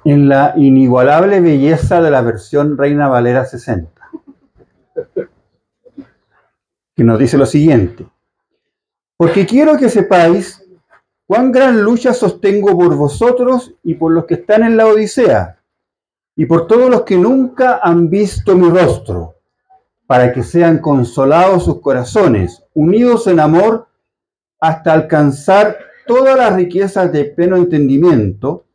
en la inigualable belleza de la versión Reina Valera 60, que nos dice lo siguiente: porque quiero que sepáis cuán gran lucha sostengo por vosotros y por los que están en la Odisea, y por todos los que nunca han visto mi rostro, para que sean consolados sus corazones, unidos en amor, hasta alcanzar todas las riquezas de pleno entendimiento,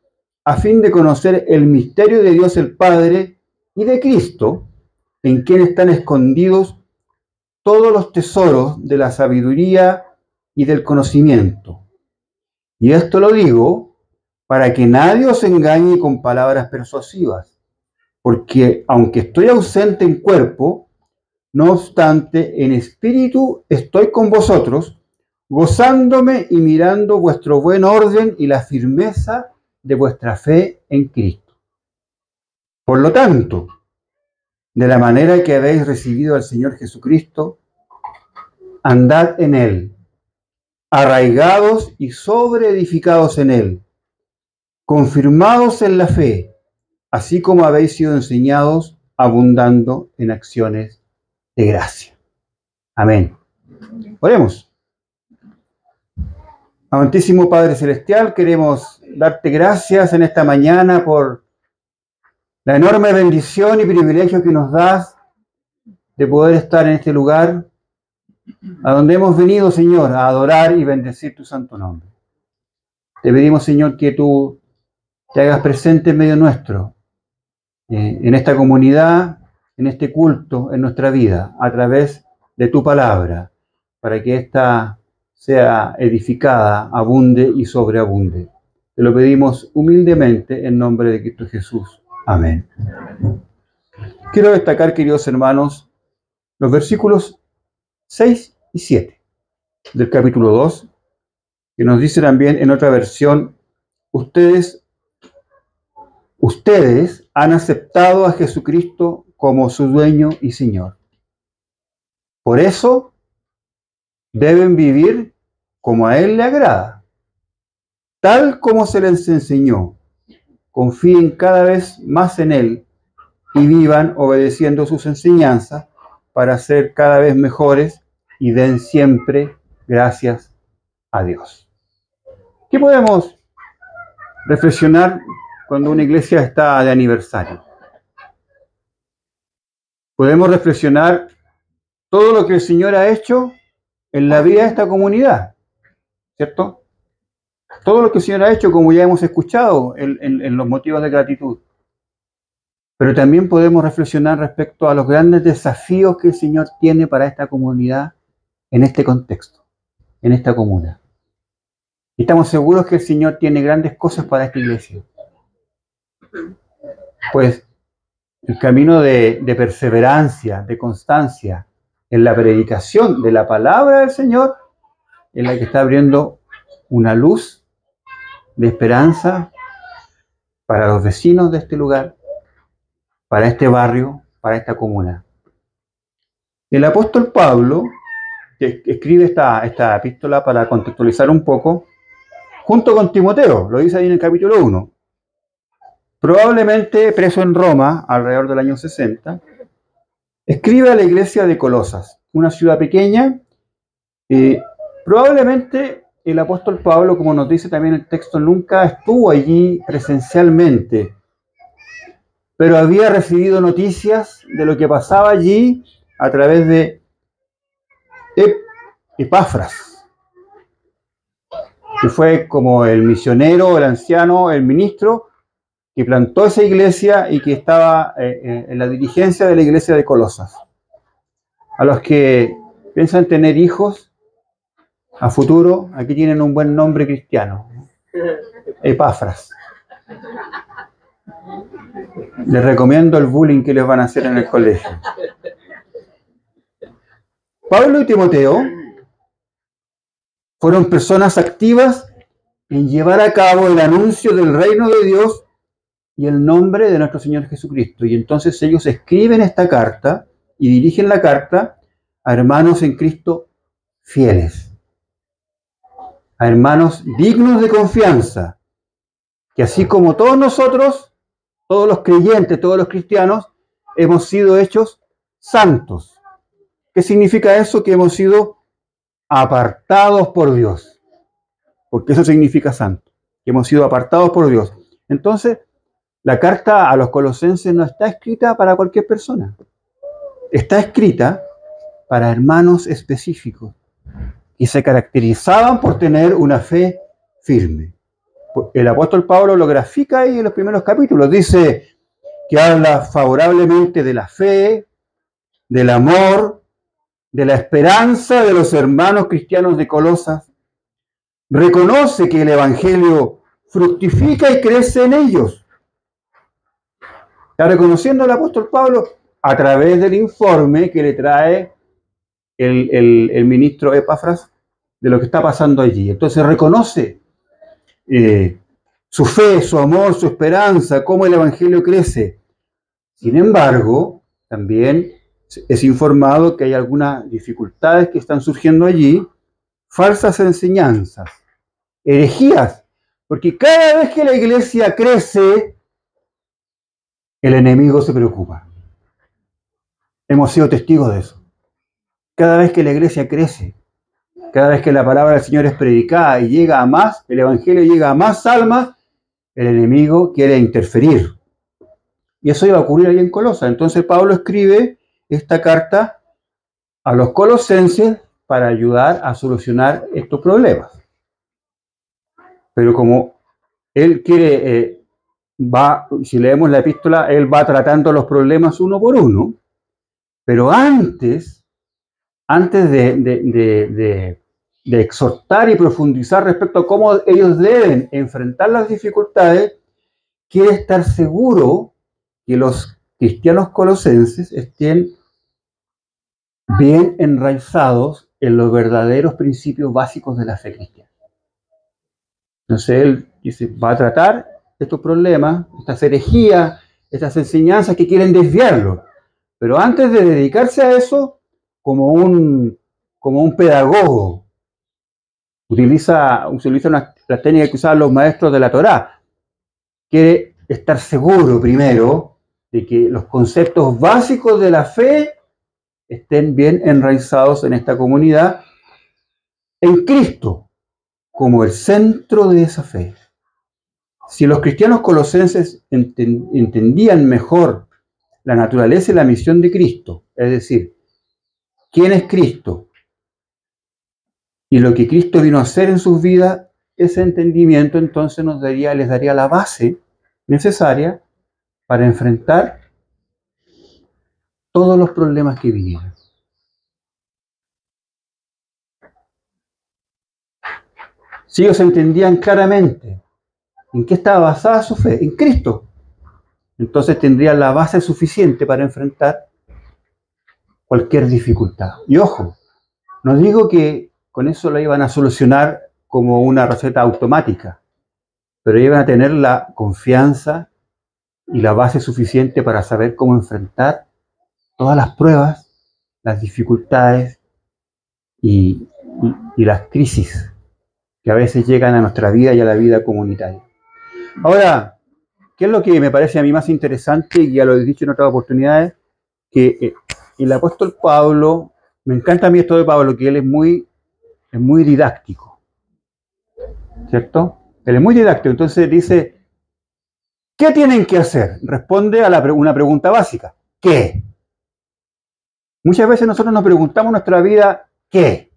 a fin de conocer el misterio de Dios el Padre y de Cristo, en quien están escondidos todos los tesoros de la sabiduría y del conocimiento. Y esto lo digo para que nadie os engañe con palabras persuasivas, porque aunque estoy ausente en cuerpo, no obstante en espíritu estoy con vosotros, gozándome y mirando vuestro buen orden y la firmeza de vuestra fe en Cristo. Por lo tanto, de la manera que habéis recibido al Señor Jesucristo, andad en Él, arraigados y sobreedificados en Él, confirmados en la fe, así como habéis sido enseñados, abundando en acciones de gracia. Amén. Oremos. Amantísimo Padre Celestial, queremos darte gracias en esta mañana por la enorme bendición y privilegio que nos das de poder estar en este lugar a donde hemos venido, Señor, a adorar y bendecir tu santo nombre. Te pedimos, Señor, que tú te hagas presente en medio nuestro, en esta comunidad, en este culto, en nuestra vida, a través de tu palabra, para que ésta sea edificada, abunde y sobreabunde. Te lo pedimos humildemente en nombre de Cristo Jesús. Amén. Quiero destacar, queridos hermanos, los versículos 6 y 7 del capítulo 2, que nos dice también en otra versión: ustedes han aceptado a Jesucristo como su dueño y Señor. Por eso deben vivir como a Él le agrada, tal como se les enseñó. Confíen cada vez más en Él y vivan obedeciendo sus enseñanzas para ser cada vez mejores y den siempre gracias a Dios. ¿Qué podemos reflexionar cuando una iglesia está de aniversario? Podemos reflexionar todo lo que el Señor ha hecho en la vida de esta comunidad, ¿cierto? Todo lo que el Señor ha hecho, como ya hemos escuchado en los motivos de gratitud. Pero también podemos reflexionar respecto a los grandes desafíos que el Señor tiene para esta comunidad en este contexto, en esta comuna. Y estamos seguros que el Señor tiene grandes cosas para esta iglesia. Pues el camino de perseverancia, de constancia en la predicación de la palabra del Señor es la que está abriendo una luz de esperanza para los vecinos de este lugar, para este barrio, para esta comuna. El apóstol Pablo, que escribe esta epístola para contextualizar un poco, junto con Timoteo, lo dice ahí en el capítulo 1, probablemente preso en Roma alrededor del año 60, escribe a la iglesia de Colosas, una ciudad pequeña. Probablemente el apóstol Pablo, como nos dice también el texto, nunca estuvo allí presencialmente, pero había recibido noticias de lo que pasaba allí a través de Epafras, que fue como el misionero, el anciano, el ministro que plantó esa iglesia y que estaba en la dirigencia de la iglesia de Colosas. A los que piensan tener hijos a futuro, aquí tienen un buen nombre cristiano: Epafras. Les recomiendo el bullying que les van a hacer en el colegio. Pablo y Timoteo fueron personas activas en llevar a cabo el anuncio del reino de Dios y el nombre de nuestro Señor Jesucristo. Y entonces ellos escriben esta carta y dirigen la carta a hermanos en Cristo fieles, a hermanos dignos de confianza, que así como todos nosotros, todos los creyentes, todos los cristianos, hemos sido hechos santos. ¿Qué significa eso? Que hemos sido apartados por Dios. Porque eso significa santo, que hemos sido apartados por Dios. Entonces, la carta a los colosenses no está escrita para cualquier persona. Está escrita para hermanos específicos y se caracterizaban por tener una fe firme. El apóstol Pablo lo grafica ahí en los primeros capítulos. Dice que habla favorablemente de la fe, del amor, de la esperanza de los hermanos cristianos de Colosas. Reconoce que el evangelio fructifica y crece en ellos. Está reconociendo el apóstol Pablo a través del informe que le trae el ministro Epafras de lo que está pasando allí. Entonces reconoce su fe, su amor, su esperanza, cómo el evangelio crece. Sin embargo, también es informado que hay algunas dificultades que están surgiendo allí, falsas enseñanzas, herejías, porque cada vez que la iglesia crece, el enemigo se preocupa. Hemos sido testigos de eso. Cada vez que la iglesia crece, cada vez que la palabra del Señor es predicada y llega a más, el evangelio llega a más almas, el enemigo quiere interferir. Y eso iba a ocurrir ahí en Colosas. Entonces Pablo escribe esta carta a los colosenses para ayudar a solucionar estos problemas. Pero como él quiere, si leemos la epístola, él va tratando los problemas uno por uno, pero antes de exhortar y profundizar respecto a cómo ellos deben enfrentar las dificultades, quiere estar seguro que los cristianos colosenses estén bien enraizados en los verdaderos principios básicos de la fe cristiana. Entonces él dice, va a tratar estos problemas, estas herejías, estas enseñanzas que quieren desviarlo. Pero antes de dedicarse a eso, como un pedagogo, utiliza las técnicas que usaban los maestros de la Torá. Quiere estar seguro primero de que los conceptos básicos de la fe estén bien enraizados en esta comunidad, en Cristo, como el centro de esa fe. Si los cristianos colosenses entendían mejor la naturaleza y la misión de Cristo, es decir, quién es Cristo y lo que Cristo vino a hacer en sus vidas, ese entendimiento entonces les daría la base necesaria para enfrentar todos los problemas que vinieran. Si ellos entendían claramente en qué estaba basada su fe, en Cristo, entonces tendrían la base suficiente para enfrentar cualquier dificultad. Y ojo, no digo que con eso lo iban a solucionar como una receta automática, pero iban a tener la confianza y la base suficiente para saber cómo enfrentar todas las pruebas, las dificultades y las crisis que a veces llegan a nuestra vida y a la vida comunitaria. Ahora, ¿qué es lo que me parece a mí más interesante? Y ya lo he dicho en otras oportunidades, que el apóstol Pablo, me encanta a mí esto de Pablo, que él es muy didáctico, ¿cierto? Él es muy didáctico, entonces dice, ¿qué tienen que hacer? Responde a una pregunta básica, ¿qué? Muchas veces nosotros nos preguntamos en nuestra vida, ¿qué?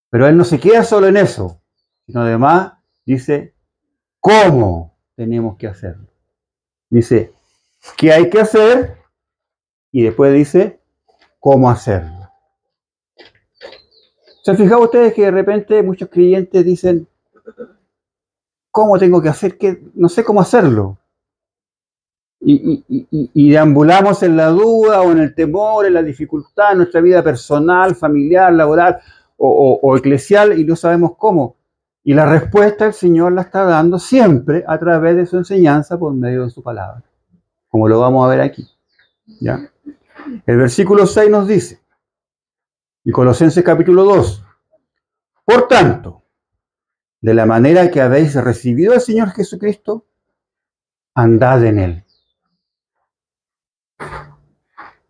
Pero él no se queda solo en eso, sino además dice, ¿cómo tenemos que hacerlo? Dice, ¿qué hay que hacer? Y después dice, ¿cómo hacerlo? ¿Se han fijado ustedes que de repente muchos creyentes dicen, ¿cómo tengo que hacer? No sé cómo hacerlo. Y deambulamos en la duda o en el temor, en la dificultad, en nuestra vida personal, familiar, laboral o eclesial y no sabemos cómo. Y la respuesta el Señor la está dando siempre a través de su enseñanza por medio de su palabra, como lo vamos a ver aquí. ¿Ya? El versículo 6 nos dice, y Colosenses capítulo 2, por tanto, de la manera que habéis recibido al Señor Jesucristo, andad en Él.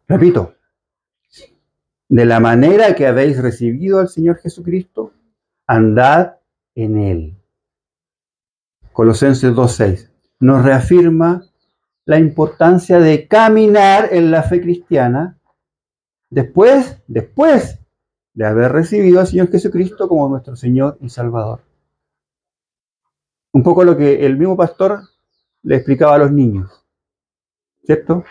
Repito, de la manera que habéis recibido al Señor Jesucristo, andad en Él. Colosenses 2:6 nos reafirma la importancia de caminar en la fe cristiana después de haber recibido al Señor Jesucristo como nuestro Señor y Salvador. Un poco lo que el mismo pastor le explicaba a los niños, ¿cierto?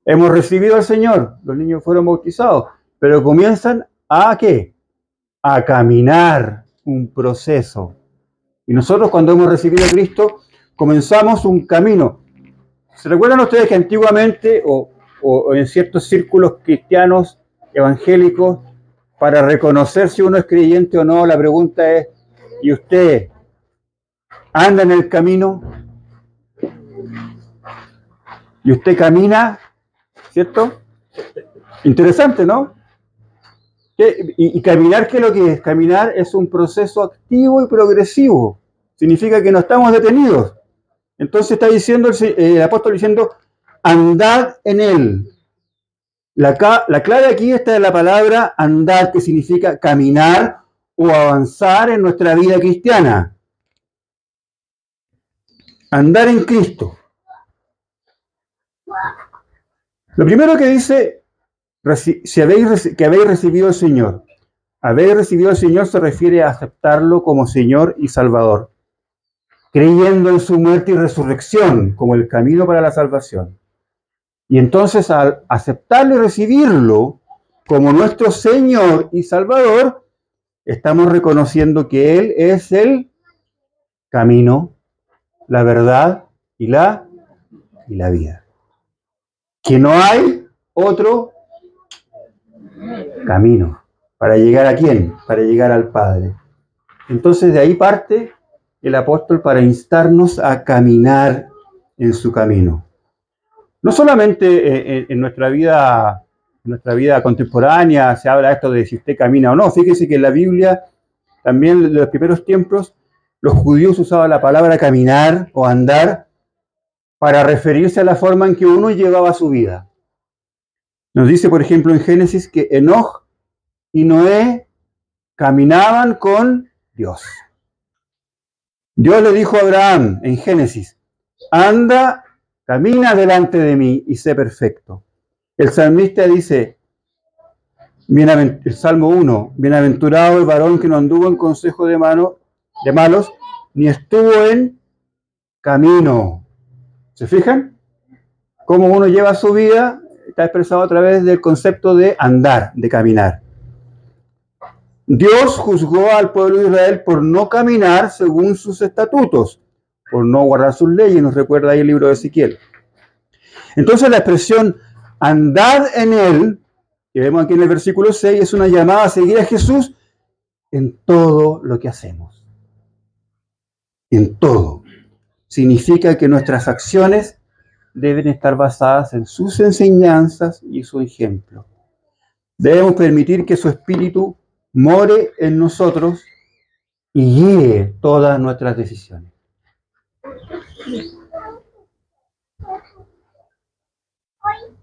Hemos recibido al Señor, los niños fueron bautizados, pero comienzan a ¿qué? A caminar un proceso. Y nosotros cuando hemos recibido a Cristo, comenzamos un camino. ¿Se recuerdan ustedes que antiguamente, o en ciertos círculos cristianos evangélicos, para reconocer si uno es creyente o no, la pregunta es, ¿y usted anda en el camino? ¿Y usted camina? ¿Cierto? Interesante, ¿no? Y caminar, ¿qué es lo que es? Caminar es un proceso activo y progresivo. Significa que no estamos detenidos. Entonces está diciendo el apóstol diciendo, andad en Él. La clave aquí está en la palabra andar, que significa caminar o avanzar en nuestra vida cristiana. Andar en Cristo. Lo primero que dice, que habéis recibido al Señor. Haber recibido al Señor se refiere a aceptarlo como Señor y Salvador, creyendo en su muerte y resurrección como el camino para la salvación. Y entonces al aceptarlo y recibirlo como nuestro Señor y Salvador, estamos reconociendo que Él es el camino, la verdad y la vida. Que no hay otro camino. ¿Para llegar a quién? Para llegar al Padre. Entonces de ahí parte el apóstol para instarnos a caminar en su camino. No solamente en nuestra vida contemporánea se habla esto de si usted camina o no. Fíjese que en la Biblia, también en los primeros tiempos, los judíos usaban la palabra caminar o andar para referirse a la forma en que uno llevaba su vida. Nos dice, por ejemplo, en Génesis que Enoc y Noé caminaban con Dios. Dios le dijo a Abraham en Génesis, anda, camina delante de mí y sé perfecto. El salmista dice, el Salmo 1, bienaventurado el varón que no anduvo en consejo de malos, ni estuvo en camino. ¿Se fijan? Cómo uno lleva su vida está expresado a través del concepto de andar, de caminar. Dios juzgó al pueblo de Israel por no caminar según sus estatutos, por no guardar sus leyes, nos recuerda ahí el libro de Ezequiel. Entonces la expresión andad en Él, que vemos aquí en el versículo 6, es una llamada a seguir a Jesús en todo lo que hacemos. En todo. Significa que nuestras acciones deben estar basadas en sus enseñanzas y su ejemplo. Debemos permitir que su espíritu more en nosotros y guíe todas nuestras decisiones.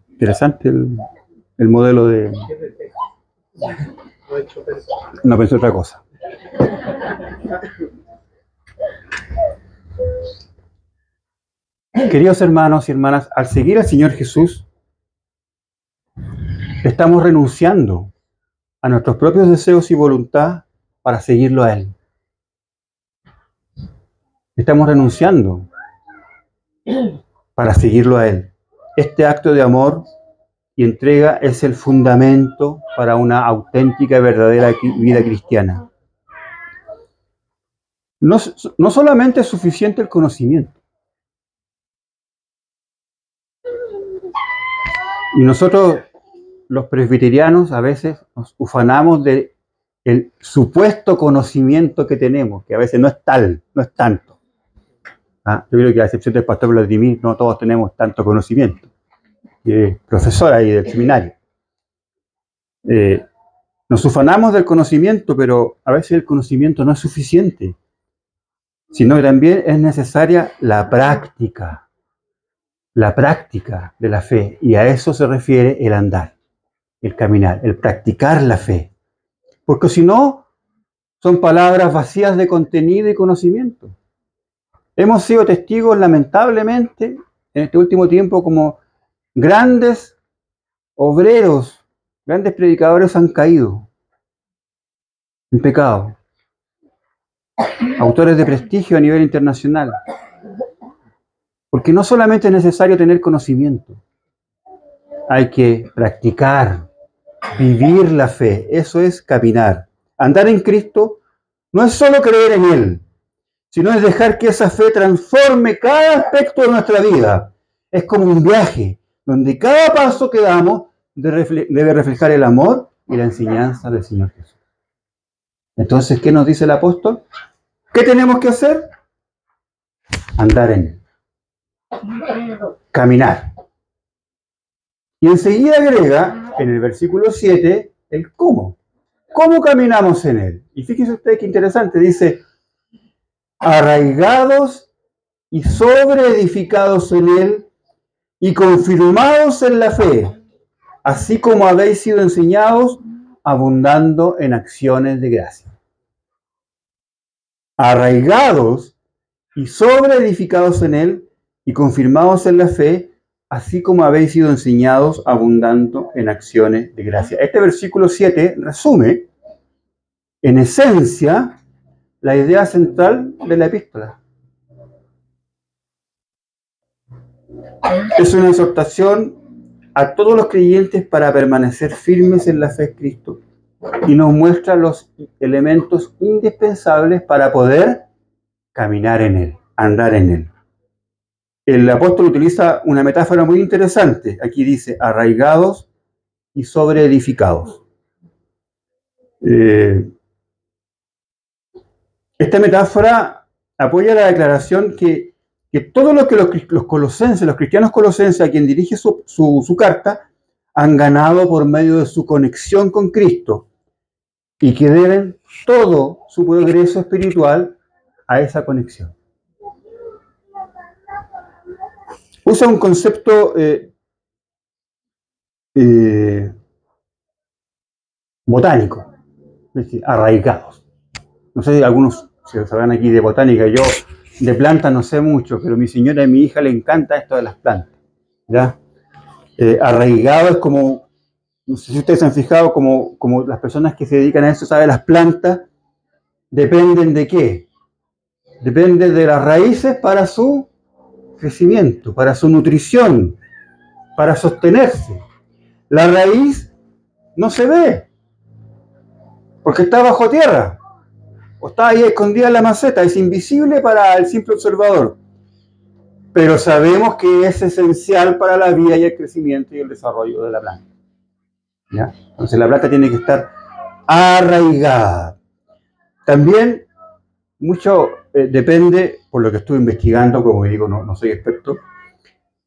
Interesante el modelo de... No, pensé otra cosa. Queridos hermanos y hermanas, al seguir al Señor Jesús, estamos renunciando a nuestros propios deseos y voluntad para seguirlo a Él. Estamos renunciando para seguirlo a Él. Este acto de amor y entrega es el fundamento para una auténtica y verdadera vida cristiana. No solamente es suficiente el conocimiento. Y nosotros, los presbiterianos, a veces nos ufanamos del supuesto conocimiento que tenemos, que a veces no es tal, no es tanto. Yo creo que a excepción del pastor Vladimir, no todos tenemos tanto conocimiento. Profesor ahí del seminario. Nos ufanamos del conocimiento, pero a veces el conocimiento no es suficiente sino que también es necesaria la práctica de la fe, y a eso se refiere el andar, el caminar, el practicar la fe, porque si no, son palabras vacías de contenido y conocimiento. Hemos sido testigos, lamentablemente, en este último tiempo, como grandes obreros, grandes predicadores han caído en pecado. Autores de prestigio a nivel internacional. Porque no solamente es necesario tener conocimiento, hay que practicar, vivir la fe. Eso es caminar. Andar en Cristo no es solo creer en Él, sino es dejar que esa fe transforme cada aspecto de nuestra vida. Es como un viaje, donde cada paso que damos debe reflejar el amor y la enseñanza del Señor Jesús. Entonces, ¿qué nos dice el apóstol? ¿Qué tenemos que hacer? Andar en Él. Caminar. Y enseguida agrega, en el versículo 7, el cómo. ¿Cómo caminamos en Él? Y fíjense ustedes qué interesante, dice, arraigados y sobreedificados en Él y confirmados en la fe, así como habéis sido enseñados, abundando en acciones de gracia. Arraigados y sobreedificados en Él y confirmados en la fe, así como habéis sido enseñados, abundando en acciones de gracia. Este versículo 7 resume, en esencia, la idea central de la epístola. Es una exhortación a todos los creyentes para permanecer firmes en la fe en Cristo y nos muestra los elementos indispensables para poder caminar en Él, andar en Él. El apóstol utiliza una metáfora muy interesante. Aquí dice, arraigados y sobreedificados. Esta metáfora apoya la declaración que todo lo que los colosenses, los cristianos colosenses, a quien dirige su carta, han ganado por medio de su conexión con Cristo y que deben todo su progreso espiritual a esa conexión. Usa un concepto botánico, es decir, arraigados. No sé si algunos se sabrán aquí de botánica, yo de plantas no sé mucho, pero a mi señora y a mi hija le encanta esto de las plantas. ¿Ya? Arraigado es como, no sé si ustedes se han fijado, como las personas que se dedican a eso, saben, las plantas dependen de qué? Dependen de las raíces para su crecimiento, para su nutrición, para sostenerse. La raíz no se ve, porque está bajo tierra, o está ahí escondida en la maceta, es invisible para el simple observador. Pero sabemos que es esencial para la vida y el crecimiento y el desarrollo de la planta. ¿Ya? Entonces la planta tiene que estar arraigada. También mucho depende, por lo que estuve investigando, como digo, no soy experto,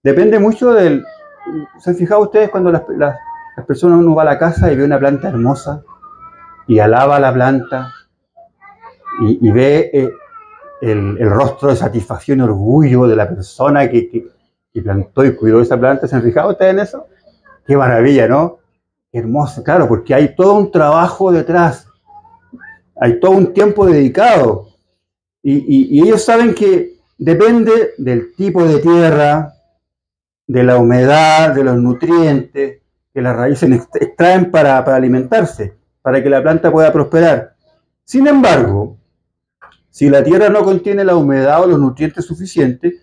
depende mucho del... ¿Se han fijado ustedes cuando las personas, uno va a la casa y ve una planta hermosa y alaba la planta y ve el rostro de satisfacción y orgullo de la persona que plantó y cuidó esa planta? ¿Se han fijado ustedes en eso? ¡Qué maravilla!, ¿no? Qué hermoso, claro, porque hay todo un trabajo detrás, hay todo un tiempo dedicado y ellos saben que depende del tipo de tierra, de la humedad, de los nutrientes que las raíces extraen para alimentarse, para que la planta pueda prosperar. Sin embargo, si la tierra no contiene la humedad o los nutrientes suficientes,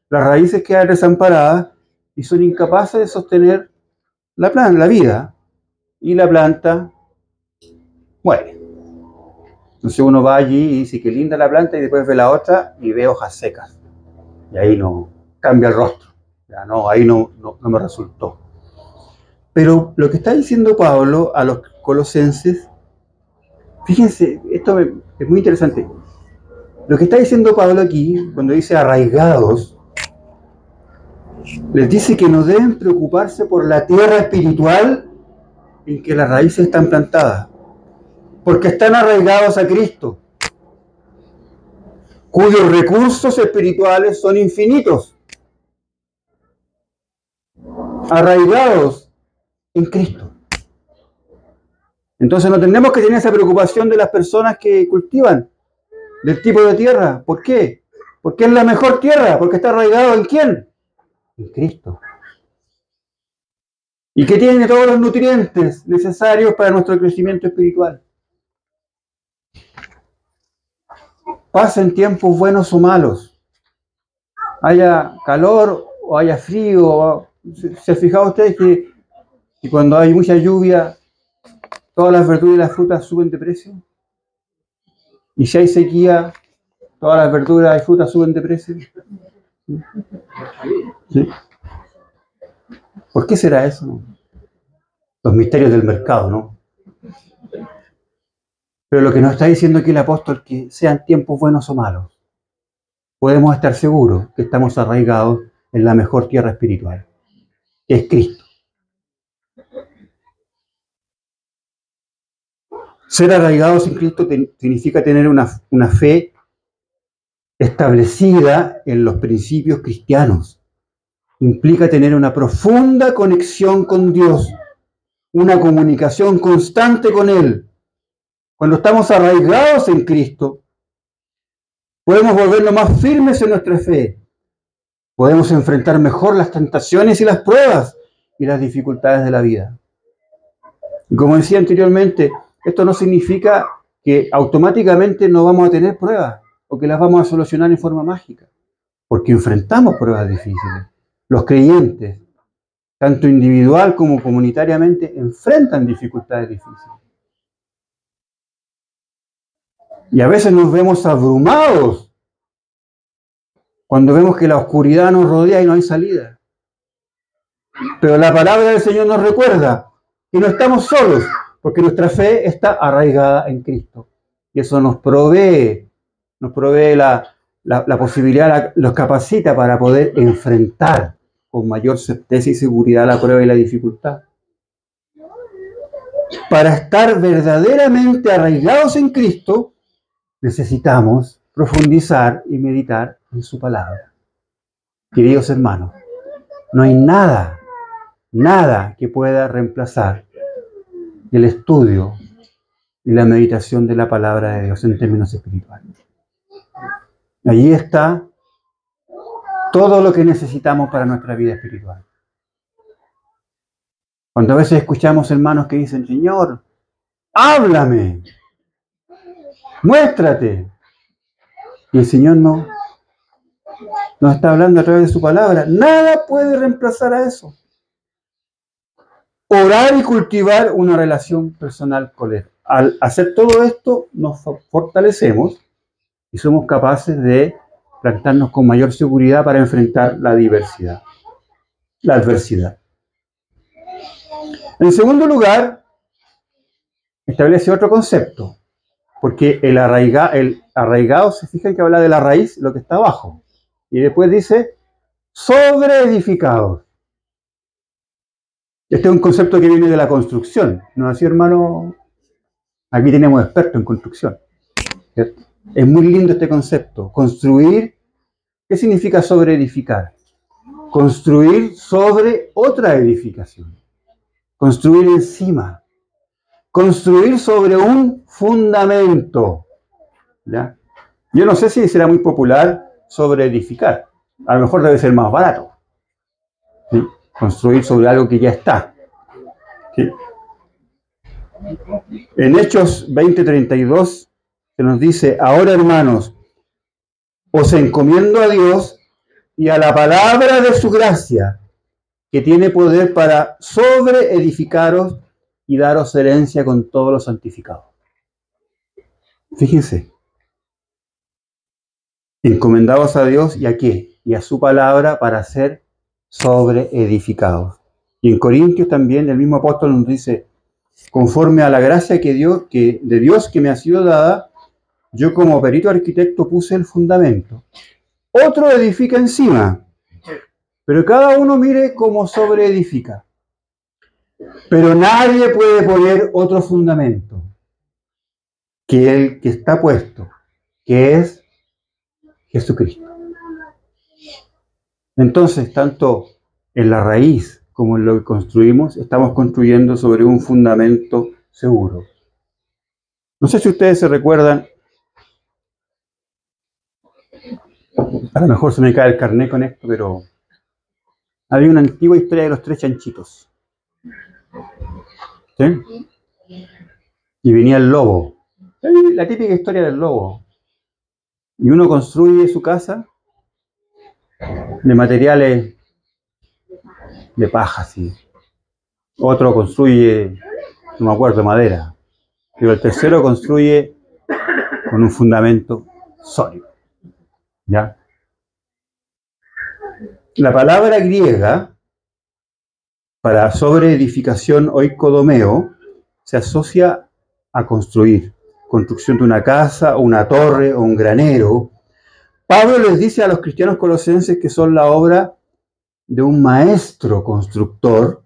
las raíces quedan desamparadas y son incapaces de sostener la vida, y la planta muere. Entonces uno va allí y dice que linda la planta y después ve la otra y ve hojas secas. Y ahí no cambia el rostro. Ya no, ahí no me resultó. Pero lo que está diciendo Pablo a los colosenses, fíjense, esto es muy interesante. Lo que está diciendo Pablo aquí, cuando dice arraigados, les dice que no deben preocuparse por la tierra espiritual en que las raíces están plantadas, porque están arraigados a Cristo. cuyos recursos espirituales son infinitos, arraigados en Cristo. Entonces no tenemos que tener esa preocupación de las personas que cultivan del tipo de tierra. ¿Por qué? Porque es la mejor tierra, porque está arraigado ¿en quién? En Cristo. Y que tiene todos los nutrientes necesarios para nuestro crecimiento espiritual. Pasen tiempos buenos o malos, haya calor o haya frío. ¿Se han fijado ustedes que cuando hay mucha lluvia, todas las verduras y las frutas suben de precio? Y si hay sequía, todas las verduras y frutas suben de precio. ¿Sí? ¿Por qué será eso? Los misterios del mercado, ¿no? Pero lo que nos está diciendo aquí el apóstol, que sean tiempos buenos o malos, podemos estar seguros que estamos arraigados en la mejor tierra espiritual, que es Cristo. Ser arraigados en Cristo significa tener una fe establecida en los principios cristianos. Implica tener una profunda conexión con Dios, una comunicación constante con Él. Cuando estamos arraigados en Cristo, podemos volvernos más firmes en nuestra fe. Podemos enfrentar mejor las tentaciones y las pruebas y las dificultades de la vida. Y como decía anteriormente, esto no significa que automáticamente no vamos a tener pruebas o que las vamos a solucionar en forma mágica, porque enfrentamos pruebas difíciles. Los creyentes, tanto individual como comunitariamente, enfrentan dificultades difíciles. Y a veces nos vemos abrumados cuando vemos que la oscuridad nos rodea y no hay salida. Pero la palabra del Señor nos recuerda que no estamos solos, porque nuestra fe está arraigada en Cristo. Y eso nos provee la posibilidad, nos capacita para poder enfrentar con mayor certeza y seguridad la prueba y la dificultad. Para estar verdaderamente arraigados en Cristo, necesitamos profundizar y meditar en su palabra. Queridos hermanos, no hay nada que pueda reemplazar el estudio y la meditación de la palabra de Dios en términos espirituales. Allí está todo lo que necesitamos para nuestra vida espiritual. Cuando a veces escuchamos hermanos que dicen, Señor, háblame, muéstrate. Y el Señor nos está hablando a través de su palabra. Nada puede reemplazar a eso. Orar y cultivar una relación personal con Él. Al hacer todo esto, nos fortalecemos y somos capaces de plantarnos con mayor seguridad para enfrentar la adversidad. En segundo lugar, establece otro concepto, porque el arraigado, se fijan que habla de la raíz, lo que está abajo, y después dice sobreedificados. Este es un concepto que viene de la construcción, ¿no es así, hermano? Aquí tenemos expertos en construcción, ¿cierto? Es muy lindo este concepto. Construir, ¿qué significa sobreedificar? Construir sobre otra edificación. Construir encima. Construir sobre un fundamento. ¿Ya? Yo no sé si será muy popular sobreedificar. A lo mejor debe ser más barato. ¿Sí? Construir sobre algo que ya está. ¿Sí? En Hechos 20:32 se nos dice, ahora hermanos, os encomiendo a Dios y a la palabra de su gracia, que tiene poder para sobreedificaros y daros herencia con todos los santificados. Fíjense, encomendados a Dios y a qué, y a su palabra para ser sobreedificados. Y en Corintios también el mismo apóstol nos dice, conforme a la gracia de Dios que me ha sido dada, yo como perito arquitecto puse el fundamento. Otro edifica encima, pero cada uno mire cómo sobreedifica. Pero nadie puede poner otro fundamento que el que está puesto, que es Jesucristo. Entonces, tanto en la raíz como en lo que construimos, estamos construyendo sobre un fundamento seguro. No sé si ustedes se recuerdan, a lo mejor se me cae el carnet con esto, pero había una antigua historia de los tres chanchitos. ¿Sí? Y venía el lobo. La típica historia del lobo. Y uno construye su casa de materiales de paja, sí. Otro construye, no me acuerdo, de madera. Pero el tercero construye con un fundamento sólido. ¿Ya? La palabra griega para sobreedificación oikodomeo se asocia a construir. Construcción de una casa, o una torre, o un granero. Pablo les dice a los cristianos colosenses que son la obra de un maestro constructor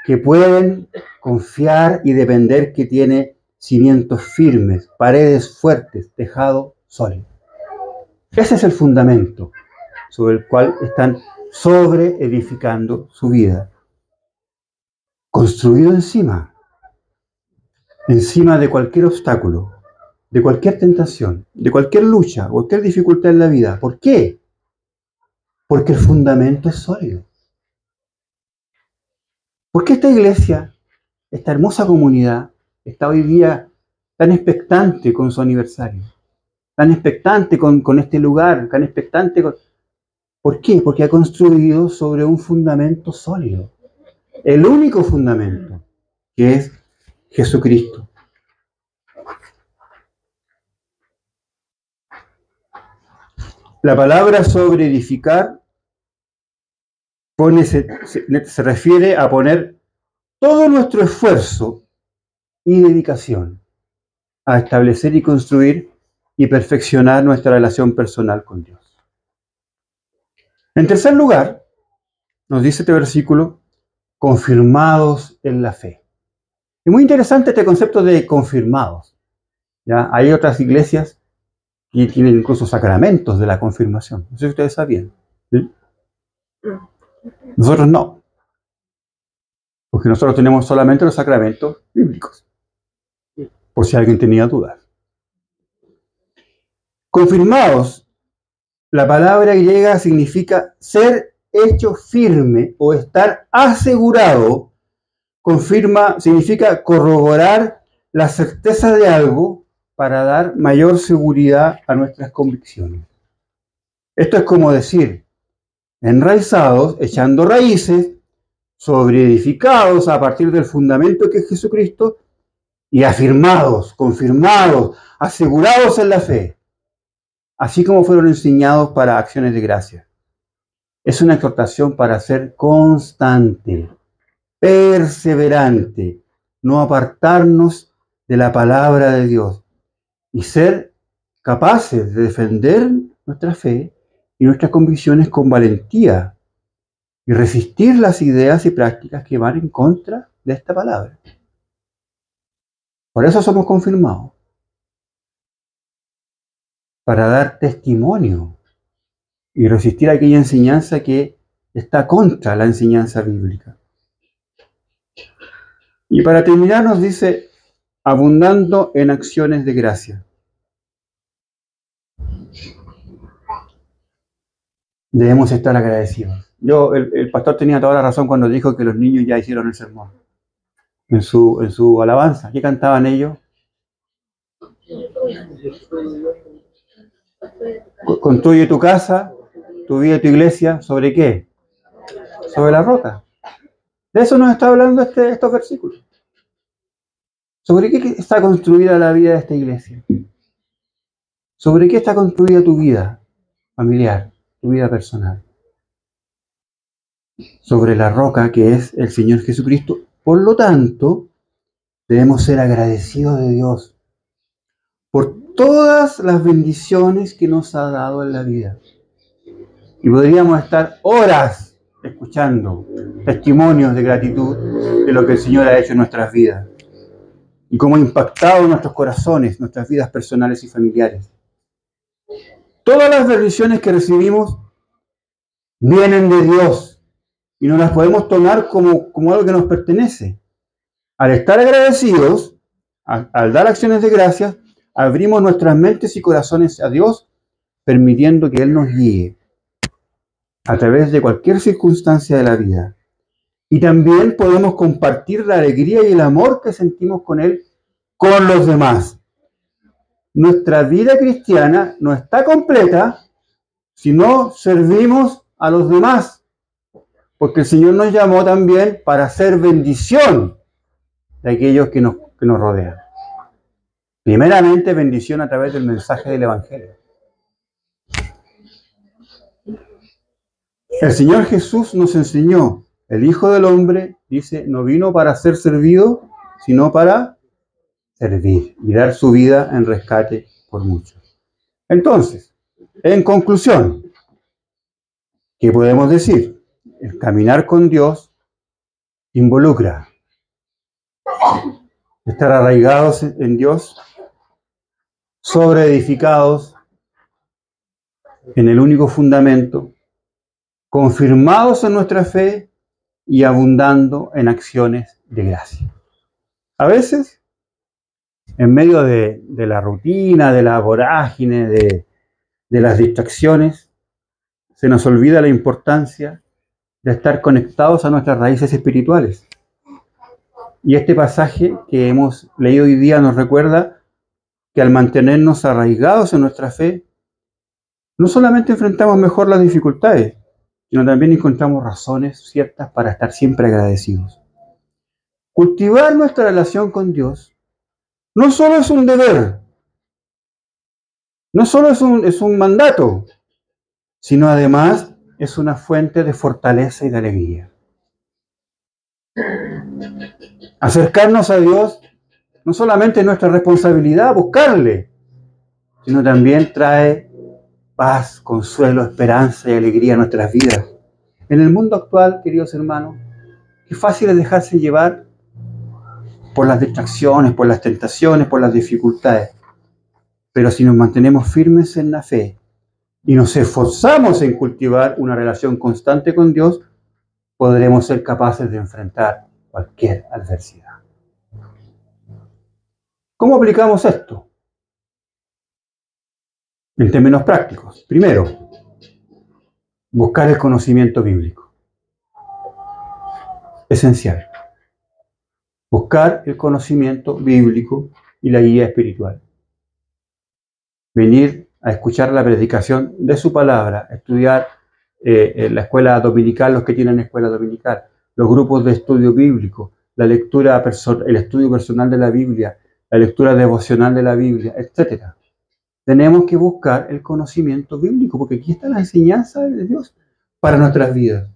que pueden confiar y depender que tiene cimientos firmes, paredes fuertes, tejado sólido. Ese es el fundamento sobre el cual están sobreedificando su vida. Construido encima de cualquier obstáculo, de cualquier tentación, de cualquier lucha, cualquier dificultad en la vida. ¿Por qué? Porque el fundamento es sólido. ¿Por qué esta iglesia, esta hermosa comunidad, está hoy día tan expectante con su aniversario? Tan expectante con este lugar, tan expectante con... ¿Por qué? Porque ha construido sobre un fundamento sólido. El único fundamento, que es Jesucristo. La palabra sobre edificar se refiere a poner todo nuestro esfuerzo y dedicación a establecer y construir y perfeccionar nuestra relación personal con Dios. En tercer lugar, nos dice este versículo, confirmados en la fe. Es muy interesante este concepto de confirmados. ¿Ya? Hay otras iglesias que tienen incluso sacramentos de la confirmación. No sé si ustedes sabían. ¿Sí? Nosotros no. Porque nosotros tenemos solamente los sacramentos bíblicos. Por si alguien tenía dudas. Confirmados, la palabra griega significa ser hecho firme o estar asegurado. Confirma significa corroborar la certeza de algo para dar mayor seguridad a nuestras convicciones. Esto es como decir, enraizados, echando raíces, sobreedificados a partir del fundamento que es Jesucristo y afirmados, confirmados, asegurados en la fe, así como fueron enseñados para acciones de gracia. Es una exhortación para ser constante, perseverante, no apartarnos de la palabra de Dios y ser capaces de defender nuestra fe y nuestras convicciones con valentía y resistir las ideas y prácticas que van en contra de esta palabra. Por eso somos confirmados, para dar testimonio y resistir aquella enseñanza que está contra la enseñanza bíblica. Y para terminar nos dice, abundando en acciones de gracia. Debemos estar agradecidos. El pastor tenía toda la razón cuando dijo que los niños ya hicieron el sermón. En su alabanza. ¿Qué cantaban ellos? Construye tu casa, tu vida y tu iglesia, ¿sobre qué? Sobre la roca. De eso nos está hablando estos versículos. ¿Sobre qué está construida la vida de esta iglesia? ¿Sobre qué está construida tu vida familiar, tu vida personal? Sobre la roca que es el Señor Jesucristo. Por lo tanto, debemos ser agradecidos de Dios por todas las bendiciones que nos ha dado en la vida. Y podríamos estar horas escuchando testimonios de gratitud de lo que el Señor ha hecho en nuestras vidas y cómo ha impactado nuestros corazones, nuestras vidas personales y familiares. Todas las bendiciones que recibimos vienen de Dios y no las podemos tomar como algo que nos pertenece. Al estar agradecidos, al dar acciones de gracias, abrimos nuestras mentes y corazones a Dios, permitiendo que Él nos guíe a través de cualquier circunstancia de la vida. Y también podemos compartir la alegría y el amor que sentimos con Él con los demás. Nuestra vida cristiana no está completa si no servimos a los demás, porque el Señor nos llamó también para hacer bendición de aquellos que nos rodean. Primeramente, bendición a través del mensaje del Evangelio. El Señor Jesús nos enseñó, el Hijo del Hombre, dice, no vino para ser servido, sino para servir y dar su vida en rescate por muchos. Entonces, en conclusión, ¿qué podemos decir? El caminar con Dios involucra estar arraigados en Dios, sobreedificados en el único fundamento, confirmados en nuestra fe y abundando en acciones de gracia. A veces, en medio de la rutina, de la vorágine, de las distracciones, se nos olvida la importancia de estar conectados a nuestras raíces espirituales. Y este pasaje que hemos leído hoy día nos recuerda que al mantenernos arraigados en nuestra fe, no solamente enfrentamos mejor las dificultades, sino también encontramos razones ciertas para estar siempre agradecidos. Cultivar nuestra relación con Dios no solo es un deber, no solo es un mandato, sino además es una fuente de fortaleza y de alegría. Acercarnos a Dios no solamente es nuestra responsabilidad buscarle, sino también trae paz, consuelo, esperanza y alegría a nuestras vidas. En el mundo actual, queridos hermanos, qué fácil es dejarse llevar por las distracciones, por las tentaciones, por las dificultades. Pero si nos mantenemos firmes en la fe y nos esforzamos en cultivar una relación constante con Dios, podremos ser capaces de enfrentar cualquier adversidad. ¿Cómo aplicamos esto? En términos prácticos. Primero, buscar el conocimiento bíblico. Esencial. Buscar el conocimiento bíblico y la guía espiritual. Venir a escuchar la predicación de su palabra, estudiar en la escuela dominical, los que tienen escuela dominical, los grupos de estudio bíblico, la lectura, el estudio personal de la Biblia, la lectura devocional de la Biblia, etc. Tenemos que buscar el conocimiento bíblico, porque aquí está la enseñanza de Dios para nuestras vidas.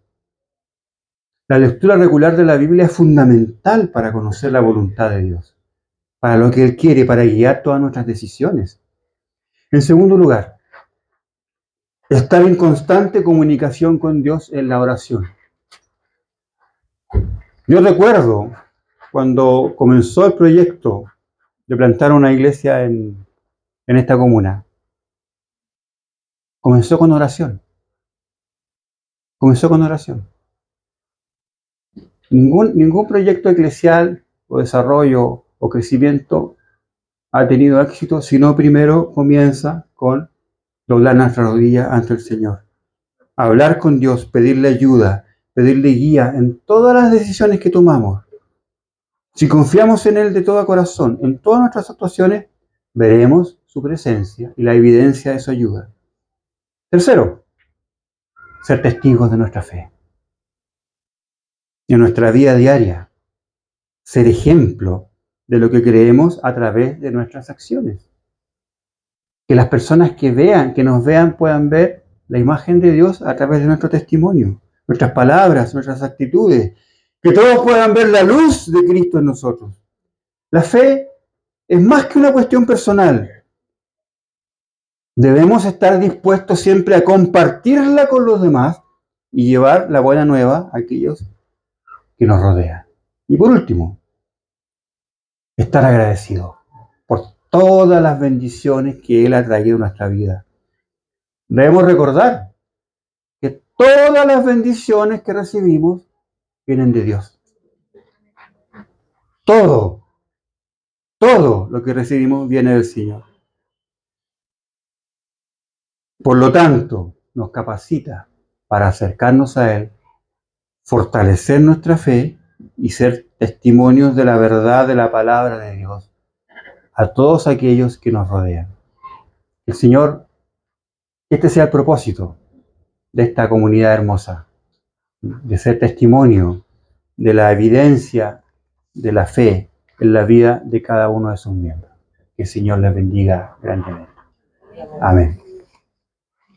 La lectura regular de la Biblia es fundamental para conocer la voluntad de Dios, para lo que Él quiere, para guiar todas nuestras decisiones. En segundo lugar, estar en constante comunicación con Dios en la oración. Yo recuerdo cuando comenzó el proyecto de plantar una iglesia en esta comuna. Comenzó con oración. Comenzó con oración. Ningún proyecto eclesial o desarrollo o crecimiento ha tenido éxito si no primero comienza con doblar nuestra rodilla ante el Señor. Hablar con Dios, pedirle ayuda, pedirle guía en todas las decisiones que tomamos. Si confiamos en Él de todo corazón, en todas nuestras actuaciones, veremos su presencia y la evidencia de su ayuda. Tercero, ser testigos de nuestra fe. En nuestra vida diaria, ser ejemplo de lo que creemos a través de nuestras acciones. Que las personas que nos vean, puedan ver la imagen de Dios a través de nuestro testimonio, nuestras palabras, nuestras actitudes. Que todos puedan ver la luz de Cristo en nosotros. La fe es más que una cuestión personal. Debemos estar dispuestos siempre a compartirla con los demás y llevar la buena nueva a aquellos que nos rodean. Y por último, estar agradecidos por todas las bendiciones que Él ha traído a nuestra vida. Debemos recordar que todas las bendiciones que recibimos vienen de Dios. Todo lo que recibimos viene del Señor. Por lo tanto, nos capacita para acercarnos a Él, fortalecer nuestra fe y ser testimonios de la verdad de la palabra de Dios a todos aquellos que nos rodean. El Señor, este sea el propósito de esta comunidad hermosa, de ser testimonio de la evidencia de la fe en la vida de cada uno de sus miembros. Que el Señor les bendiga grandemente. Amén.